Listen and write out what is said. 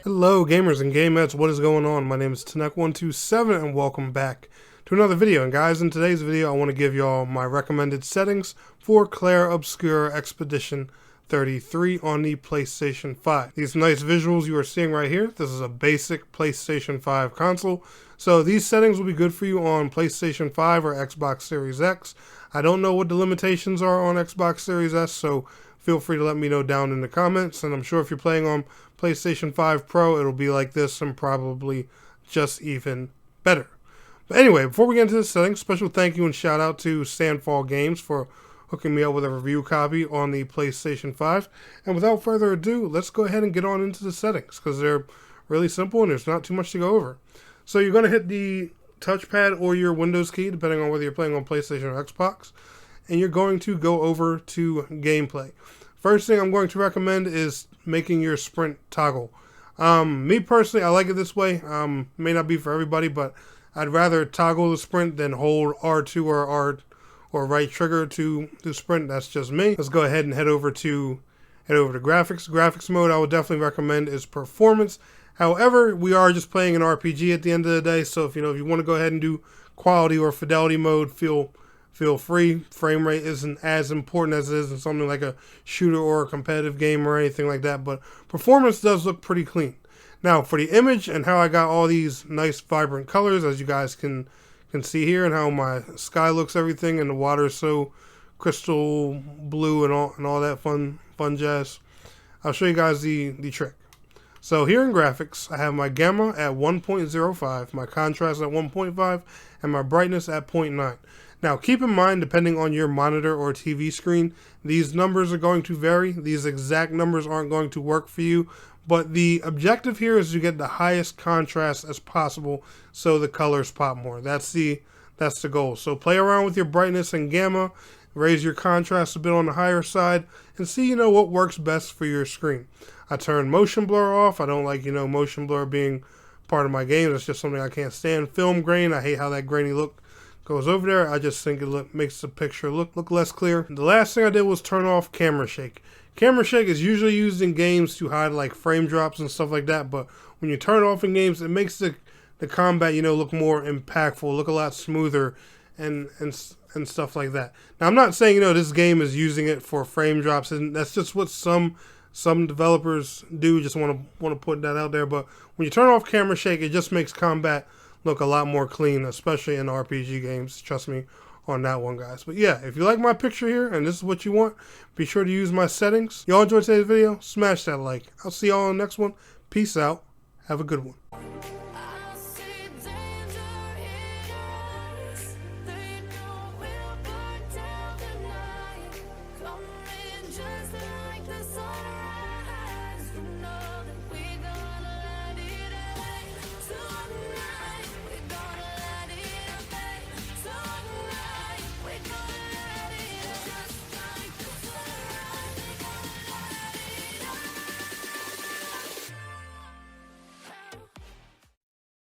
Hello gamers and gamettes, what is going on? My name is Tanek127 and welcome back to another video. And guys, in today's video I want to give y'all my recommended settings for Clair Obscur Expedition 33 on the PlayStation 5. These nice visuals you are seeing right here, this is a basic PlayStation 5 console. So these settings will be good for you on PlayStation 5 or Xbox Series X. I don't know what the limitations are on Xbox Series S, so feel free to let me know down in the comments. And I'm sure if you're playing on PlayStation 5 Pro, it'll be like this and probably just even better. But anyway, before we get into the settings, special thank you and shout out to Sandfall Games for hooking me up with a review copy on the PlayStation 5. And without further ado, let's go ahead and get on into the settings because they're really simple and there's not too much to go over. So you're going to hit the touchpad or your Windows key, depending on whether you're playing on PlayStation or Xbox, and you're going to go over to gameplay. First thing I'm going to recommend is making your sprint toggle. Me personally, I like it this way. May not be for everybody, but I'd rather toggle the sprint than hold R2 or right trigger to sprint. That's just me. Let's go ahead and head over to graphics. Graphics mode I would definitely recommend is performance. However, we are just playing an RPG at the end of the day, so if you want to go ahead and do quality or fidelity mode, feel free. Frame rate isn't as important as it is in something like a shooter or a competitive game or anything like that, but performance does look pretty clean. Now, for the image and how I got all these nice vibrant colors, as you guys can see here, and how my sky looks, everything, and the water is so crystal blue and all that fun jazz, I'll show you guys the trick. So here in graphics, I have my gamma at 1.05, my contrast at 1.5, and my brightness at 0.9. Now keep in mind, depending on your monitor or TV screen, these numbers are going to vary. These exact numbers aren't going to work for you, but the objective here is to get the highest contrast as possible so the colors pop more. That's the goal. So play around with your brightness and gamma, raise your contrast a bit on the higher side, and see what works best for your screen. I turn motion blur off. I don't like motion blur being part of my game. It's just something I can't stand. Film grain, I hate how that grainy look goes over there. I just think it makes the picture look less clear. The last thing I did was turn off camera shake. Camera shake is usually used in games to hide like frame drops and stuff like that, but when you turn it off in games, it makes the combat look more impactful, look a lot smoother and stuff like that. Now I'm not saying this game is using it for frame drops, and that's just what some developers do. Just want to put that out there. But when you turn off camera shake, it just makes combat look a lot more clean, especially in RPG games. Trust me on that one, guys. But yeah, if you like my picture here and this is what you want, be sure to use my settings. Y'all enjoyed today's video? Smash that like. I'll see y'all on the next one. Peace out. Have a good one.